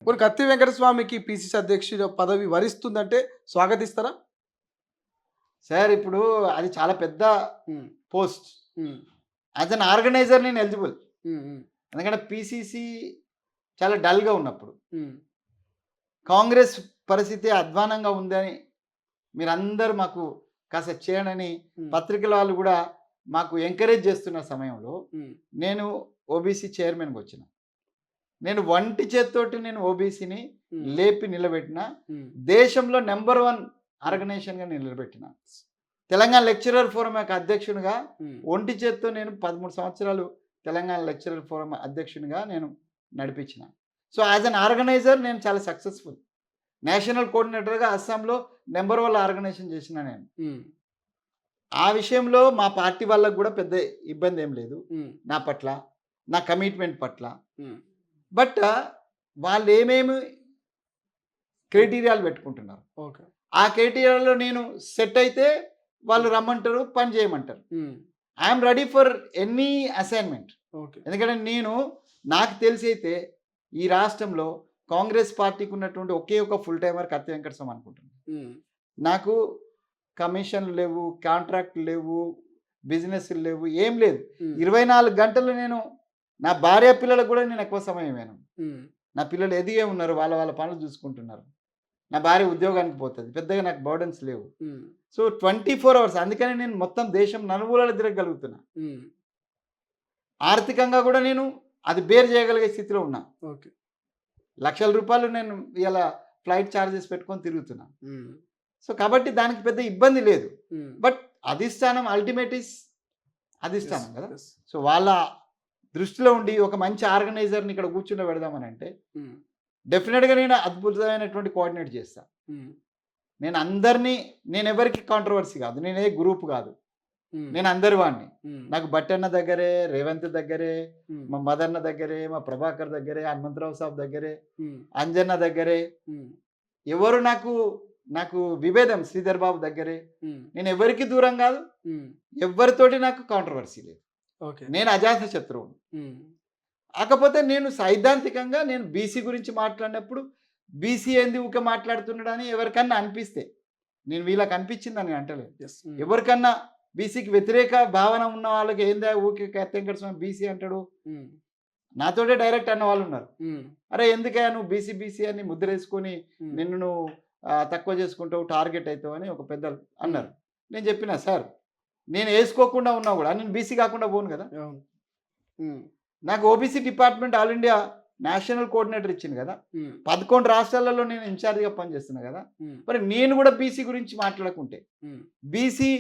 ఇప్పుడు కత్తి వెంకటస్వామికి పిసిసి అధ్యక్షుడు పదవి వరిస్తుందంటే స్వాగతిస్తారా? సార్ ఇప్పుడు అది చాలా పెద్ద హ్మ్. పోస్ట్. హ్మ్. యాజ్ అన్ ఆర్గనైజర్ నేను ఎలిజిబుల్. హ్మ్. హ్మ్. ఎందుకంటే పీసీసీ చాలా డల్‌గా ఉన్నప్పుడు. హ్మ్. కాంగ్రెస్ పరిస్థితి అధ్వానంగా ఉందని మీరందరూ మాకు కాస్త చేయండని హ్మ్. పత్రికల వాళ్ళు గూడా మాకు ఎంకరేజ్ చేస్తున్న సమయంలో హ్మ్. నేను ఓబీసీ చైర్మన్‌గా వచ్చిన. నేను వంటి చేత్తోటి నేను ఓబీసీని హ్మ్. లేపి నిలబెట్టిన. హ్మ్. దేశంలో నంబర్ 1 ఆర్గనైజేషన్‌గా నిలబెట్టిన. తెలంగాణ లెక్చరర్ ఫోరం యొక్క అధ్యక్షునిగా హ్మ్. ఒంటి చేత్తో నేను 13 సంవత్సరాలు తెలంగాణ లెక్చరర్ ఫోరం అధ్యక్షునిగా నేను నడిపించిన. సో, యాజ్ అన్ ఆర్గనైజర్ నేను చాలా సక్సెస్‌ఫుల్. నేషనల్ కోఆర్డినేటర్‌గా అస్సాంలో నంబర్ 1 ఆర్గనైజేషన్ చేసిన నేను. హ్మ్. ఆ విషయంలో మా పార్టీ వాళ్ళకి గూడా పెద్ద ఇబ్బందేం లేదు. హ్మ్. నా పట్ల, నా కమిట్మెంట్ పట్ల. హ్మ్. బట్ వాళ్ళేమేమి క్రైటీరియాలు పెట్టుకుంటున్నారు. ఓకే. ఆ క్రైటీరియాలో నేను సెట్ అయితే వాళ్ళు రమ్మంటారు, పని చేయమంటారు. హ్మ్. I'm ready for any assignment. Okay. ఎందుకంటే నాకు తెలిసైతే ఈ రాష్ట్రంలో కాంగ్రెస్ పార్టీకి ఉన్నటువంటి ఒకే ఒక ఫుల్ టైమర్ కత్తి వెంకటస్వామి అనుకుంటున్నాను. హ్మ్. నాకు కమిషన్‌లు లేవు, కాంట్రాక్ట్‌లు లేవు, బిజినెస్‌లు లేవు, ఏం లేదు. హ్మ్. 24 గంటలు నేను నా భార్య పిల్లలకు కూడా నేను ఎక్కువ సమయం ఇవ్వను. హ్మ్. నా పిల్లలు ఎదిగే ఉన్నారు. వాళ్ళ వాళ్ళ పనులు చూసుకుంటున్నారు. నా భార్య ఉద్యోగానికి పోతది. పెద్దగా నాకు బర్డెన్స్ లేవు. హ్మ్. సో, 24 అవర్స్ అందుకనే నేను మొత్తం దేశం నలుమూలలా తిరగగలుగుతున్నా. హ్మ్. ఆర్థికంగా కూడా నేను అది బేర్ చేయగలిగే స్థితిలో ఉన్నా. ఓకే. లక్షల రూపాయలు నేను ఇయాల ఫ్లైట్ చార్జెస్ పెట్టుకొని తిరుగుతున్నా. హ్మ్. సో, కాబట్టి దానికి పెద్ద ఇబ్బంది లేదు. హ్మ్. బట్ అధిష్టానం అల్టిమేట్ ఈస్ యెస్. అధిష్టానం కదా! యెస్. సో, వాళ్ళ దృష్టిలో ఉండి ఒక మంచి ఆర్గనైజర్‌ని ఇక్కడ కూర్చుండబెడదామనంటే హ్మ్. డెఫినిట్‌గా నేను అద్భుతమైనటువంటి కోఆర్డినేట్ చేస్తా. హ్మ్. నేనెవరికీ కాంట్రోవర్సీ కాదు. నేనే గ్రూప్ కాదు. హ్మ్. నేను అందరి వాడిని. హ్మ్. నాకు బట్టన్న దగ్గరే, రేవంత్ దగ్గరే, హ్మ్. మా మదన్న దగ్గరే, మా ప్రభాకర్ దగ్గరే, హనుమంతరావు సాబ్ దగ్గరే, హ్మ్. అంజన్న దగ్గరే, హ్మ్. ఎవరు నాకు నాకు విభేదం శ్రీధర్ బాబు దగ్గరే. హ్మ్. నేనెవరికీ దూరం కాదు. హ్మ్. ఎవ్వరితోటి నాకు కాంట్రోవర్సీ లేదు. ఓకే. నేను అజాత శత్రువుని. హ్మ్. కాకపోతే నేను సైద్ధాంతికంగా నేను బీసీ గురించి మాట్లాడినప్పుడు, బీసీ ఏంది ఊకే మాట్లాడుతున్నాడని ఎవరికన్నా అనిపిస్తే, నేను వీళ్ళకి అనిపించిందని నేను అంటలేను. యెస్. హ్మ్. ఎవరికన్నా బీసీకి వ్యతిరేక భావన ఉన్న వాళ్ళకి ఏందా ఊకే కత్తి వెంకటస్వామి బీసీ అంటాడు. హ్మ్. నాతోటే డైరెక్ట్ అన్న వాళ్ళున్నారు. హ్మ్. అరే! ఎందుకయ్యా నువ్వు బీసీ, బీసీ అని ముద్రేసుకొని హ్మ్. నిన్ను నువ్వు తక్కువ చేసుకుంటావు, టార్గెట్ అయితావు అని ఒక పెద్దలు హ్మ్. అన్నారు. నేను చెప్పినా సార్ నేను ఏసుకోకుండా ఉన్నా గూడా నేను బీసీ కాకుండా పోను గదా! అవును. హ్మ్. నాకు OBC department all India national coordinator ఇచ్చింది గదా! హ్మ్. 11 రాష్ట్రాలలో నేను ఇన్‌చార్జ్‌గా పనిచేస్తున్నా గదా! హ్మ్. మరి నేను గూడా బీసీ గురించి మాట్లాడకుంటే, హ్మ్. బీసీ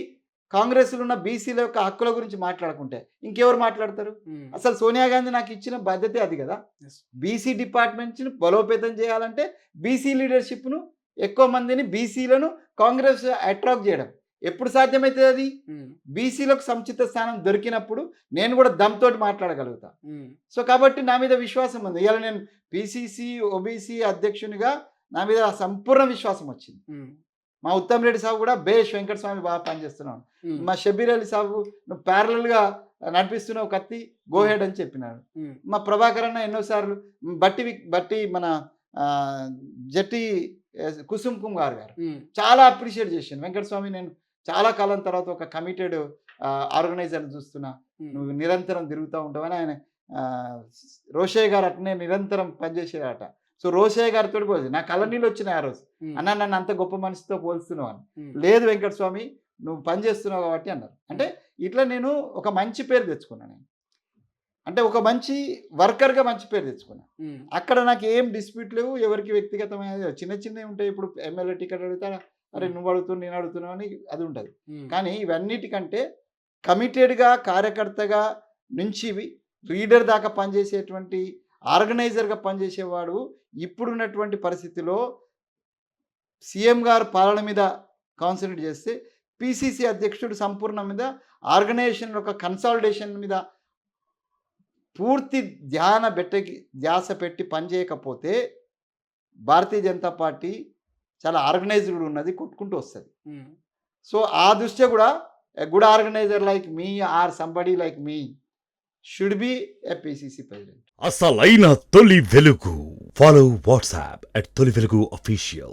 కాంగ్రెస్‌లో ఉన్న బీసీల యొక్క హక్కుల గురించి మాట్లాడకుంటే ఇంకెవరు మాట్లాడతారు? హ్మ్. అసలు సోనియా గాంధీ నాకు ఇచ్చిన బాధ్యతే అది గదా! యెస్. బీసీ డిపార్ట్మెంట్స్‌ని బలోపేతం చేయాలంటే బీసీ లీడర్‌షిప్‌ను ఎక్కువ మందిని బీసీలను కాంగ్రెస్ అట్రాక్ట్ జేయడం. ఎప్పుడు సాధ్యమైతదది? హ్మ్. బీసీలకు సముచిత స్థానం దొరికినప్పుడు నేను గూడా దమ్‌తోటి మాట్లాడగలుగుతా. హ్మ్. సో, కాబట్టి నా మీద విశ్వాసం ఉంది. ఇయాల నేను పీసీసీ, ఓబీసీ అధ్యక్షునిగా నా మీద సంపూర్ణ విశ్వాసం వచ్చింది. హ్మ్. మా ఉత్తమ్ రెడ్డి సాబు గూడా బేష్ వెంకటస్వామి బాగా పనిచేస్తున్నావు. హ్మ్. మా షబ్బీర్ అలీ సాబు నువ్వు ప్యారలల్‌గా నడిపిస్తున్నావు కత్తి గో హ్మ్. హెడ్ అని చెప్పినాడు. హ్మ్. మా ప్రభాకర్ అన్న ఎన్నో సార్లు బట్టి మన ఆహ్, జట్టి కుసుమ్ కుమార్ గారు హ్మ్. చాలా అప్రిషియేట్ చేసిండు. వెంకటస్వామి నేను చాలా కాలం తర్వాత ఒక కమిటెడ్ ఆర్గనైజర్‌ని చూస్తున్నా. హ్మ్. నువ్వు నిరంతరం తిరుగుతా ఉంటావని ఆయన ఆహ్, రోషయ్య గారు అట్నే నిరంతరం పనిచేసేదట. సో, రోషయ్య గారితోటి పోదు. నా కళ్ళ హ్మ్. నీళ్ళొచ్చినాయి ఆ రోజు. హ్మ్. అన్నా నన్ను అంత గొప్ప మనిషితో పోలుస్తున్నావు అని. హ్మ్. లేదు వెంకటస్వామి నువ్వు పని చేస్తున్నావు కాబట్టి అన్నారు. అంటే హ్మ్. ఇట్లా నేను ఒక మంచి పేరు తెచ్చుకున్నా నేను. అంటే ఒక మంచి వర్కర్‌గా మంచి పేరు తెచ్చుకున్నా. హ్మ్. అక్కడ నాకు ఏం డిస్ప్యూట్ లేవు. ఎవరికీ వ్యక్తిగతమైన చిన్న చిన్నవి ఉంటాయి. ఇప్పుడు ఎమ్మెల్యే టికెట్ అడిగితే అరే! హ్మ్. నువ్వు అడుగుతున్నావు, నేను అడుగుతున్నావు అని అది ఉంటది. హ్మ్. కానీ ఇవన్నిటికంటే కమిటెడ్‌గా కార్యకర్తగా నుంచి లీడర్ దాకా పనిచేసేటువంటి ఆర్గనైజర్‌గా పనిచేసేవాడు ఇప్పుడున్నటువంటి పరిస్థితిలో సీఎం గారు పాలన మీద కాన్సంట్రేట్ చేస్తే, పీసీసీ అధ్యక్షుడు సంపూర్ణ మీద ఆర్గనైజేషన్ యొక్క కన్సాలిడేషన్ మీద పూర్తి ధ్యాస పెట్టి పనిచేయకపోతే, భారతీయ జనతా పార్టీ చాలా ఆర్గనైజ్డ్ ఉన్నది. కొట్టుకుంటూ వస్తది. హ్మ్. సో, ఆ దృష్ట్యా గూడా a good organizer like me or somebody like me should be a PCC president. అసలైన తొలి వెలుగు Follow WhatsApp at Tolivelugu Official.